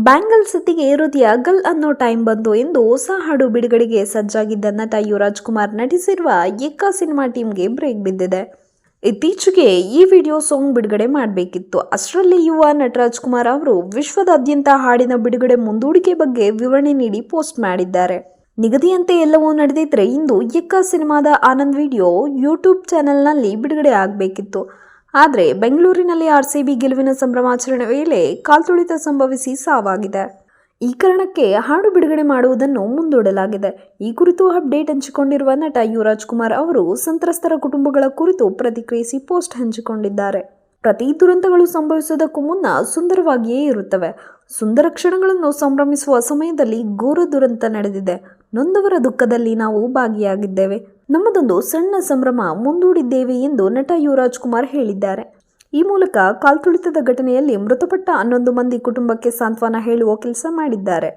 Bangle ಸತಿಗೆ ಹೃದಯ ಗಲ್ ಅನ್ನೋ time ಬಂತು ಎಂದು ಹೊಸ ಹಾಡು ಬಿಡುಗಡೆಗೆ ಸಜ್ಜಾಗಿದ್ದ ನಟ ಯುವರಾಜ್ ಕುಮಾರ್ ನಟಿಸಿರುವ ಎಕ್ಕ ಸಿನಿಮಾ ಟೀಮ್ಗೆ ಬ್ರೇಕ್ ಬಿದ್ದಿದೆ. ಇತ್ತೀಚೆಗೆ ಈ ವಿಡಿಯೋ ಸಾಂಗ್ ಬಿಡುಗಡೆ ಮಾಡಬೇಕಿತ್ತು. ಅಷ್ಟರಲ್ಲಿ ಯುವ ನಟರಾಜ್ ಕುಮಾರ್ ಅವರು ವಿಶ್ವದಾದ್ಯಂತ ಹಾಡಿನ ಬಿಡುಗಡೆ ಮುಂದೂಡಿಕೆ ಬಗ್ಗೆ ವಿವರಣೆ ನೀಡಿ ಪೋಸ್ಟ್ ಮಾಡಿದ್ದಾರೆ. ನಿಗದಿಯಂತೆ ಎಲ್ಲವೂ ನಡೆದಿದ್ರೆ ಇಂದು ಎಕ್ಕ ಸಿನಿಮಾದ ಆನಂದ್ ವಿಡಿಯೋ ಯೂಟ್ಯೂಬ್ ಚಾನೆಲ್ನಲ್ಲಿ ಬಿಡುಗಡೆ ಆಗಬೇಕಿತ್ತು. ಆದರೆ ಬೆಂಗಳೂರಿನಲ್ಲಿ ಆರ್ಸಿಬಿ ಗೆಲುವಿನ ಸಂಭ್ರಮಾಚರಣೆ ವೇಳೆ ಕಾಲ್ತುಳಿತ ಸಂಭವಿಸಿ ಸಾವಾಗಿದೆ. ಈ ಕಾರಣಕ್ಕೆ ಹಾಡು ಬಿಡುಗಡೆ ಮಾಡುವುದನ್ನು ಮುಂದೂಡಲಾಗಿದೆ. ಈ ಕುರಿತು ಅಪ್ಡೇಟ್ ಹಂಚಿಕೊಂಡಿರುವ ನಟ ಯುವರಾಜ್ ಕುಮಾರ್ ಅವರು ಸಂತ್ರಸ್ತರ ಕುಟುಂಬಗಳ ಕುರಿತು ಪ್ರತಿಕ್ರಿಯಿಸಿ ಪೋಸ್ಟ್ ಹಂಚಿಕೊಂಡಿದ್ದಾರೆ. ಪ್ರತಿ ದುರಂತಗಳು ಸಂಭವಿಸುವುದಕ್ಕೂ ಮುನ್ನ ಸುಂದರವಾಗಿಯೇ ಇರುತ್ತವೆ. ಸುಂದರ ಕ್ಷಣಗಳನ್ನು ಸಂಭ್ರಮಿಸುವ ಸಮಯದಲ್ಲಿ ಘೋರ ದುರಂತ ನಡೆದಿದೆ. ನೊಂದವರ ದುಃಖದಲ್ಲಿ ನಾವು ಭಾಗಿಯಾಗಿದ್ದೇವೆ. ನಮ್ಮದೊಂದು ಸಣ್ಣ ಸಂಭ್ರಮ ಮುಂದೂಡಿದ್ದೇವೆ ಎಂದು ನಟ ಯುವರಾಜ್ ಕುಮಾರ್ ಹೇಳಿದ್ದಾರೆ. ಈ ಮೂಲಕ ಕಾಲ್ತುಳಿತದ ಘಟನೆಯಲ್ಲಿ ಮೃತಪಟ್ಟ 11 ಮಂದಿ ಕುಟುಂಬಕ್ಕೆ ಸಾಂತ್ವನ ಹೇಳುವ ಕೆಲಸ ಮಾಡಿದ್ದಾರೆ.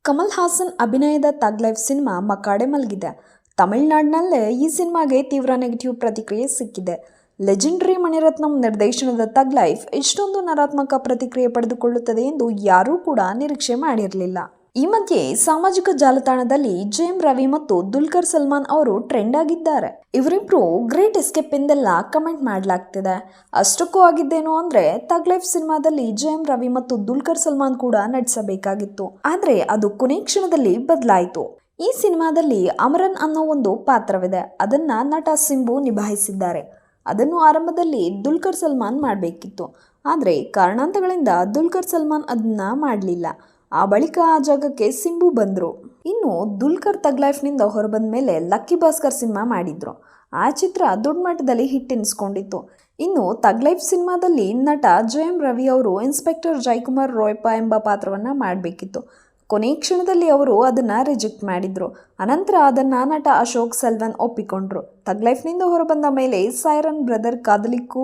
ಕಮಲ್ ಹಾಸನ್ ಅಭಿನಯದ ತಗ್ ಲೈಫ್ ಸಿನಿಮಾ ಮಕಾಡೆ ಮಲಗಿದೆ. ತಮಿಳುನಾಡಿನಲ್ಲೇ ಈ ಸಿನಿಮಾಗೆ ತೀವ್ರ ನೆಗೆಟಿವ್ ಪ್ರತಿಕ್ರಿಯೆ ಸಿಕ್ಕಿದೆ. ಲೆಜೆಂಡರಿ ಮಣಿರತ್ನಂ ನಿರ್ದೇಶನದ ತಗ್ ಲೈಫ್ ಇಷ್ಟೊಂದು ನಕಾರಾತ್ಮಕ ಪ್ರತಿಕ್ರಿಯೆ ಪಡೆದುಕೊಳ್ಳುತ್ತದೆ ಎಂದು ಯಾರೂ ಕೂಡ ನಿರೀಕ್ಷೆ ಮಾಡಿರಲಿಲ್ಲ. ಈ ಮಧ್ಯೆ ಸಾಮಾಜಿಕ ಜಾಲತಾಣದಲ್ಲಿ ಜಯಂ ರವಿ ಮತ್ತು ದುಲ್ಕರ್ ಸಲ್ಮಾನ್ ಅವರು ಟ್ರೆಂಡ್ ಆಗಿದ್ದಾರೆ. ಇವರಿಬ್ರು ಗ್ರೇಟ್ ಎಸ್ಕೇಪ್ ಎಂದೆಲ್ಲ ಕಮೆಂಟ್ ಮಾಡಲಾಗ್ತಿದೆ. ಅಷ್ಟಕ್ಕೂ ಆಗಿದ್ದೇನು ಅಂದ್ರೆ ತಗ್ ಲೈಫ್ ಸಿನಿಮಾದಲ್ಲಿ ಜಯಂ ರವಿ ಮತ್ತು ದುಲ್ಕರ್ ಸಲ್ಮಾನ್ ಕೂಡ ನಟಿಸಬೇಕಾಗಿತ್ತು. ಆದ್ರೆ ಅದು ಕೊನೆ ಕ್ಷಣದಲ್ಲಿ ಬದಲಾಯಿತು. ಈ ಸಿನಿಮಾದಲ್ಲಿ ಅಮರನ್ ಅನ್ನೋ ಒಂದು ಪಾತ್ರವಿದೆ. ಅದನ್ನ ನಟ ಸಿಂಬು ನಿಭಾಯಿಸಿದ್ದಾರೆ. ಅದನ್ನು ಆರಂಭದಲ್ಲಿ ದುಲ್ಕರ್ ಸಲ್ಮಾನ್ ಮಾಡಬೇಕಿತ್ತು. ಆದರೆ ಕಾರಣಾಂತರಗಳಿಂದ ದುಲ್ಕರ್ ಸಲ್ಮಾನ್ ಅದನ್ನ ಮಾಡಲಿಲ್ಲ. ಆ ಬಳಿಕ ಆ ಜಾಗಕ್ಕೆ ಸಿಂಬು ಬಂದರು. ಇನ್ನು ದುಲ್ಕರ್ ತಗ್ ಲೈಫ್ನಿಂದ ಹೊರಬಂದ ಮೇಲೆ ಲಕ್ಕಿ ಭಾಸ್ಕರ್ ಸಿನಿಮಾ ಮಾಡಿದ್ರು. ಆ ಚಿತ್ರ ದೊಡ್ಡ ಮಟ್ಟದಲ್ಲಿ ಹಿಟ್ ಎನಿಸ್ಕೊಂಡಿತ್ತು. ಇನ್ನು ತಗ್ ಲೈಫ್ ಸಿನಿಮಾದಲ್ಲಿ ನಟ ಜಯಂ ರವಿ ಅವರು ಇನ್ಸ್ಪೆಕ್ಟರ್ ಜಯಕುಮಾರ್ ರೋಯಪ್ಪ ಎಂಬ ಪಾತ್ರವನ್ನು ಮಾಡಬೇಕಿತ್ತು. ಕೊನೆ ಕ್ಷಣದಲ್ಲಿ ಅವರು ಅದನ್ನು ರಿಜೆಕ್ಟ್ ಮಾಡಿದ್ರು. ಅನಂತರ ಅದನ್ನು ನಟ ಅಶೋಕ್ ಸೆಲ್ವನ್ ಒಪ್ಪಿಕೊಂಡ್ರು. ತಗ್ ಲೈಫ್ನಿಂದ ಹೊರಬಂದ ಮೇಲೆ ಸೈರನ್ ಬ್ರದರ್ ಕಾದಲಿಕ್ಕು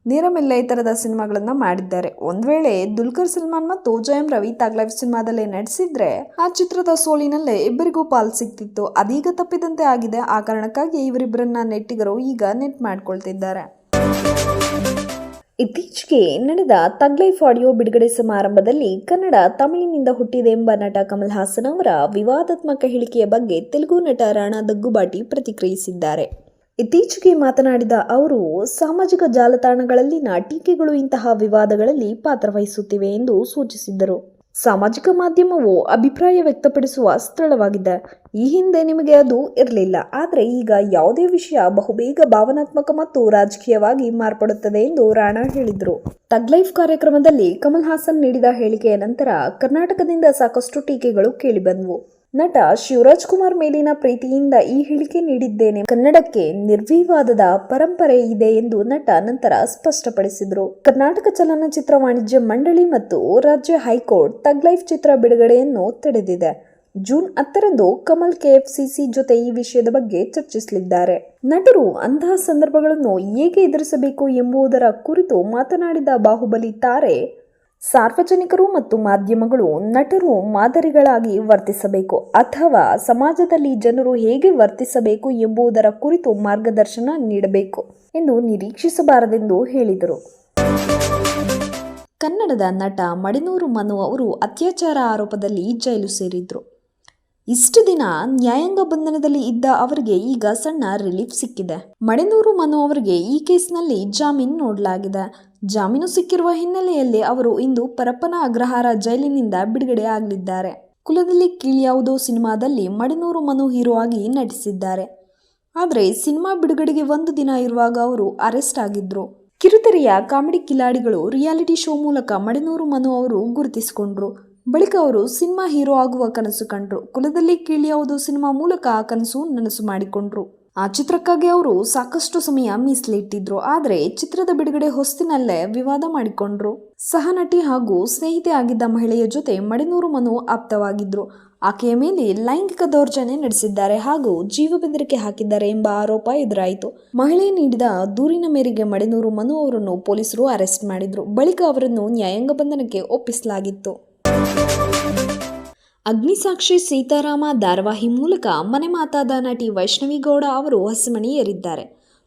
ನೀರಮೆಲ್ಲ ಈ ಥರದ ಸಿನಿಮಾಗಳನ್ನು ಮಾಡಿದ್ದಾರೆ. ಒಂದು ವೇಳೆ ದುಲ್ಕರ್ ಸಲ್ಮಾನ್ ಮತ್ತು ಜಯಂ ರವಿ ತಗ್ ಲೈಫ್ ಸಿನಿಮಾದಲ್ಲೇ ನಟಿಸಿದ್ರೆ ಆ ಚಿತ್ರದ ಸೋಲಿನಲ್ಲೇ ಇಬ್ಬರಿಗೂ ಪಾಲು ಸಿಗ್ತಿತ್ತು. ಅದೀಗ ತಪ್ಪಿದಂತೆ ಆಗಿದೆ. ಆ ಕಾರಣಕ್ಕಾಗಿ ಇವರಿಬ್ಬರನ್ನ ನೆಟ್ಟಿಗರು ಈಗ ನೆಟ್ ಮಾಡ್ಕೊಳ್ತಿದ್ದಾರೆ. ಇತ್ತೀಚೆಗೆ ನಡೆದ ತಗ್ ಲೈಫ್ ಆಡಿಯೋ ಬಿಡುಗಡೆ ಸಮಾರಂಭದಲ್ಲಿ ಕನ್ನಡ ತಮಿಳಿನಿಂದ ಹುಟ್ಟಿದೆ ಎಂಬ ನಟ ಕಮಲ್ ಹಾಸನ್ ಅವರ ವಿವಾದಾತ್ಮಕ ಹೇಳಿಕೆಯ ಬಗ್ಗೆ ತೆಲುಗು ನಟ ರಾಣಾ ದಗ್ಗುಬಾಟಿ ಪ್ರತಿಕ್ರಿಯಿಸಿದ್ದಾರೆ. ಇತ್ತೀಚೆಗೆ ಮಾತನಾಡಿದ ಅವರು, ಸಾಮಾಜಿಕ ಜಾಲತಾಣಗಳಲ್ಲಿನ ಟೀಕೆಗಳು ಇಂತಹ ವಿವಾದಗಳಲ್ಲಿ ಪಾತ್ರವಹಿಸುತ್ತಿವೆ ಎಂದು ಸೂಚಿಸಿದ್ದರು. ಸಾಮಾಜಿಕ ಮಾಧ್ಯಮವು ಅಭಿಪ್ರಾಯ ವ್ಯಕ್ತಪಡಿಸುವ ಸ್ಥಳವಾಗಿದೆ. ಈ ಹಿಂದೆ ನಿಮಗೆ ಅದು ಇರಲಿಲ್ಲ. ಆದರೆ ಈಗ ಯಾವುದೇ ವಿಷಯ ಬಹುಬೇಗ ಭಾವನಾತ್ಮಕ ಮತ್ತು ರಾಜಕೀಯವಾಗಿ ಮಾರ್ಪಡುತ್ತದೆ ಎಂದು ರಾಣಾ ಹೇಳಿದರು. ತಗ್ ಲೈಫ್ ಕಾರ್ಯಕ್ರಮದಲ್ಲಿ ಕಮಲ್ ಹಾಸನ್ ನೀಡಿದ ಹೇಳಿಕೆಯ ನಂತರ ಕರ್ನಾಟಕದಿಂದ ಸಾಕಷ್ಟು ಟೀಕೆಗಳು ಕೇಳಿಬಂದವು. ನಟ ಶಿವರಾಜ್ ಕುಮಾರ್ ಮೇಲಿನ ಪ್ರೀತಿಯಿಂದ ಈ ಹೇಳಿಕೆ ನೀಡಿದ್ದೇನೆ. ಕನ್ನಡಕ್ಕೆ ನಿರ್ವಿವಾದದ ಪರಂಪರೆ ಇದೆ ಎಂದು ನಟ ನಂತರ ಸ್ಪಷ್ಟಪಡಿಸಿದರು. ಕರ್ನಾಟಕ ಚಲನಚಿತ್ರ ವಾಣಿಜ್ಯ ಮಂಡಳಿ ಮತ್ತು ರಾಜ್ಯ ಹೈಕೋರ್ಟ್ ತಗ್ ಲೈಫ್ ಚಿತ್ರ ಬಿಡುಗಡೆಯನ್ನು ತಡೆದಿದೆ. ಜೂನ್ 10ರಂದು ಕಮಲ್ ಕೆಎಫ್ಸಿಸಿ ಜೊತೆ ಈ ವಿಷಯದ ಬಗ್ಗೆ ಚರ್ಚಿಸಲಿದ್ದಾರೆ. ನಟರು ಅಂತಹ ಸಂದರ್ಭಗಳನ್ನು ಹೇಗೆ ಎದುರಿಸಬೇಕು ಎಂಬುದರ ಕುರಿತು ಮಾತನಾಡಿದ ಬಾಹುಬಲಿ ತಾರೆ, ಸಾರ್ವಜನಿಕರು ಮತ್ತು ಮಾಧ್ಯಮಗಳು ನಟರು ಮಾದರಿಗಳಾಗಿ ವರ್ತಿಸಬೇಕು ಅಥವಾ ಸಮಾಜದಲ್ಲಿ ಜನರು ಹೇಗೆ ವರ್ತಿಸಬೇಕು ಎಂಬುದರ ಕುರಿತು ಮಾರ್ಗದರ್ಶನ ನೀಡಬೇಕು ಎಂದು ನಿರೀಕ್ಷಿಸಬಾರದೆಂದು ಹೇಳಿದರು. ಕನ್ನಡದ ನಟ ಮಡೆನೂರು ಮನು ಅವರು ಅತ್ಯಾಚಾರ ಆರೋಪದಲ್ಲಿ ಜೈಲು ಸೇರಿದ್ರು. ಇಷ್ಟು ದಿನ ನ್ಯಾಯಾಂಗ ಬಂಧನದಲ್ಲಿ ಇದ್ದ ಅವರಿಗೆ ಈಗ ಸಣ್ಣ ರಿಲೀಫ್ ಸಿಕ್ಕಿದೆ. ಮಡೆನೂರು ಮನು ಅವರಿಗೆ ಈ ಕೇಸ್ನಲ್ಲಿ ಜಾಮೀನು ನೀಡಲಾಗಿದೆ. ಜಾಮೀನು ಸಿಕ್ಕಿರುವ ಹಿನ್ನೆಲೆಯಲ್ಲಿ ಅವರು ಇಂದು ಪರಪ್ಪನ ಅಗ್ರಹಾರ ಜೈಲಿನಿಂದ ಬಿಡುಗಡೆ ಆಗಲಿದ್ದಾರೆ. ಕುಲದಲ್ಲಿ ಕೀಳ್ಯಾವುದೋ ಸಿನಿಮಾದಲ್ಲಿ ಮಡೆನೂರು ಮನು ಹೀರೋ ಆಗಿ ನಟಿಸಿದ್ದಾರೆ. ಆದರೆ ಸಿನಿಮಾ ಬಿಡುಗಡೆಗೆ 1 ದಿನ ಇರುವಾಗ ಅವರು ಅರೆಸ್ಟ್ ಆಗಿದ್ರು. ಕಿರುತೆರೆಯ ಕಾಮಿಡಿ ಕಿಲಾಡಿಗಳು ರಿಯಾಲಿಟಿ ಶೋ ಮೂಲಕ ಮಡೆನೂರು ಮನು ಅವರು ಗುರುತಿಸಿಕೊಂಡ್ರು. ಬಳಿಕ ಅವರು ಸಿನಿಮಾ ಹೀರೋ ಆಗುವ ಕನಸು ಕಂಡ್ರು. ಕುಲದಲ್ಲಿ ಕೀಳ್ಯಾವುದೋ ಸಿನಿಮಾ ಮೂಲಕ ಆ ಕನಸು ನನಸು ಮಾಡಿಕೊಂಡ್ರು. ಆ ಚಿತ್ರಕ್ಕಾಗಿ ಅವರು ಸಾಕಷ್ಟು ಸಮಯ ಮೀಸಲಿಟ್ಟಿದ್ರು. ಆದರೆ ಚಿತ್ರದ ಬಿಡುಗಡೆ ಹೊಸ್ತಿನಲ್ಲೇ ವಿವಾದ ಮಾಡಿಕೊಂಡ್ರು. ಸಹ ನಟಿ ಹಾಗೂ ಸ್ನೇಹಿತೆ ಆಗಿದ್ದ ಮಹಿಳೆಯ ಜೊತೆ ಮಡೆನೂರು ಮನು ಆಪ್ತವಾಗಿದ್ರು. ಆಕೆಯ ಮೇಲೆ ಲೈಂಗಿಕ ದೌರ್ಜನ್ಯ ನಡೆಸಿದ್ದಾರೆ ಹಾಗೂ ಜೀವ ಬೆದರಿಕೆ ಹಾಕಿದ್ದಾರೆ ಎಂಬ ಆರೋಪ ಎದುರಾಯಿತು. ಮಹಿಳೆ ನೀಡಿದ ದೂರಿನ ಮೇರೆಗೆ ಮಡೆನೂರು ಮನು ಅವರನ್ನು ಪೊಲೀಸರು ಅರೆಸ್ಟ್ ಮಾಡಿದ್ರು. ಬಳಿಕ ಅವರನ್ನು ನ್ಯಾಯಾಂಗ ಬಂಧನಕ್ಕೆ ಒಪ್ಪಿಸಲಾಗಿತ್ತು. ಅಗ್ನಿಸಾಕ್ಷಿ ಸೀತಾರಾಮ ಧಾರಾವಾಹಿ ಮೂಲಕ ಮನೆ ಮಾತಾದ ನಟಿ ವೈಷ್ಣವಿ ಗೌಡ ಅವರು ಹಸೆಮಣೆ ಏರಿದ್ದಾರೆ.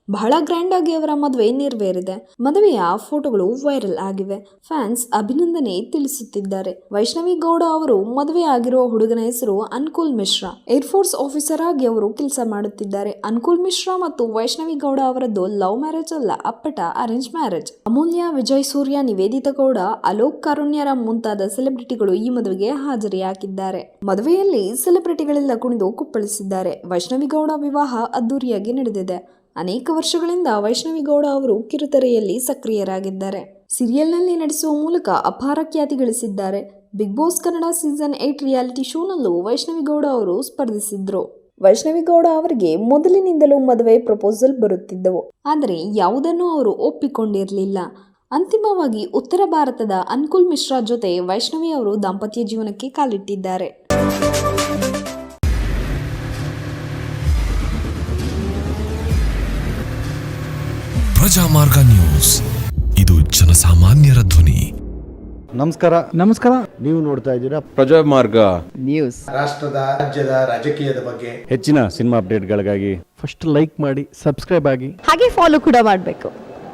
ಬಹಳ ಗ್ರ್ಯಾಂಡ್ ಆಗಿ ಅವರ ಮದುವೆ ನೆರವೇರಿದೆ. ಮದುವೆಯ ಫೋಟೋಗಳು ವೈರಲ್ ಆಗಿವೆ. ಫ್ಯಾನ್ಸ್ ಅಭಿನಂದನೆ ತಿಳಿಸುತ್ತಿದ್ದಾರೆ. ವೈಷ್ಣವಿ ಗೌಡ ಅವರು ಮದುವೆ ಆಗಿರುವ ಹುಡುಗನ ಹೆಸರು ಅನ್ಕುಲ್ ಮಿಶ್ರಾ. ಏರ್ಫೋರ್ಸ್ ಆಫೀಸರ್ ಆಗಿ ಅವರು ಕೆಲಸ ಮಾಡುತ್ತಿದ್ದಾರೆ. ಅನ್ಕುಲ್ ಮಿಶ್ರಾ ಮತ್ತು ವೈಷ್ಣವಿ ಗೌಡ ಅವರದ್ದು ಲವ್ ಮ್ಯಾರೇಜ್ ಅಲ್ಲ, ಅಪ್ಪಟ ಅರೇಂಜ್ ಮ್ಯಾರೇಜ್. ಅಮೂಲ್ಯ, ವಿಜಯ್ ಸೂರ್ಯ, ನಿವೇದಿತಾ ಗೌಡ, ಅಲೋಕ್ ಕಾರುಣ್ಯರ ಮುಂತಾದ ಸೆಲೆಬ್ರಿಟಿಗಳು ಈ ಮದುವೆಗೆ ಹಾಜರಿಯಾಗಿದ್ದಾರೆ. ಮದುವೆಯಲ್ಲಿ ಸೆಲೆಬ್ರಿಟಿಗಳೆಲ್ಲ ಕುಣಿದು ಕುಪ್ಪಳಿಸಿದ್ದಾರೆ. ವೈಷ್ಣವಿ ಗೌಡ ವಿವಾಹ ಅದ್ದೂರಿಯಾಗಿ ನಡೆದಿದೆ. ಅನೇಕ ವರ್ಷಗಳಿಂದ ವೈಷ್ಣವಿ ಗೌಡ ಅವರು ಕಿರುತೆರೆಯಲ್ಲಿ ಸಕ್ರಿಯರಾಗಿದ್ದಾರೆ. ಸೀರಿಯಲ್ನಲ್ಲಿ ನಟಿಸುವ ಮೂಲಕ ಅಪಾರ ಖ್ಯಾತಿ ಗಳಿಸಿದ್ದಾರೆ. Big boss Kannada season 8 reality ಶೋನಲ್ಲೂ ವೈಷ್ಣವಿ ಗೌಡ ಅವರು ಸ್ಪರ್ಧಿಸಿದ್ರು. ವೈಷ್ಣವಿ ಗೌಡ ಅವರಿಗೆ ಮೊದಲಿನಿಂದಲೂ ಮದುವೆ ಪ್ರಪೋಸಲ್ ಬರುತ್ತಿದ್ದವು, ಆದರೆ ಯಾವುದನ್ನು ಅವರು ಒಪ್ಪಿಕೊಂಡಿರಲಿಲ್ಲ. ಅಂತಿಮವಾಗಿ ಉತ್ತರ ಭಾರತದ ಅನ್ಕುಲ್ ಮಿಶ್ರಾ ಜೊತೆ ವೈಷ್ಣವಿ ಅವರು ದಾಂಪತ್ಯ ಜೀವನಕ್ಕೆ ಕಾಲಿಟ್ಟಿದ್ದಾರೆ. ಪ್ರಜಾಮಾರ್ಗ ನ್ಯೂಸ್, ಇದು ಜನಸಾಮಾನ್ಯರ ಧ್ವನಿ. ನಮಸ್ಕಾರ. ನೀವು ನೋಡ್ತಾ ಇದ್ದೀರಾ ಪ್ರಜಾಮಾರ್ಗ ನ್ಯೂಸ್. ರಾಷ್ಟ್ರದ ರಾಜ್ಯದ ರಾಜಕೀಯದ ಬಗ್ಗೆ ಹೆಚ್ಚಿನ ಸಿನಿಮಾ ಅಪ್ಡೇಟ್ಗಳಿಗಾಗಿ ಫಸ್ಟ್ ಲೈಕ್ ಮಾಡಿ, ಸಬ್ಸ್ಕ್ರೈಬ್ ಆಗಿ, ಹಾಗೆ ಫಾಲೋ ಕೂಡ ಮಾಡಬೇಕು.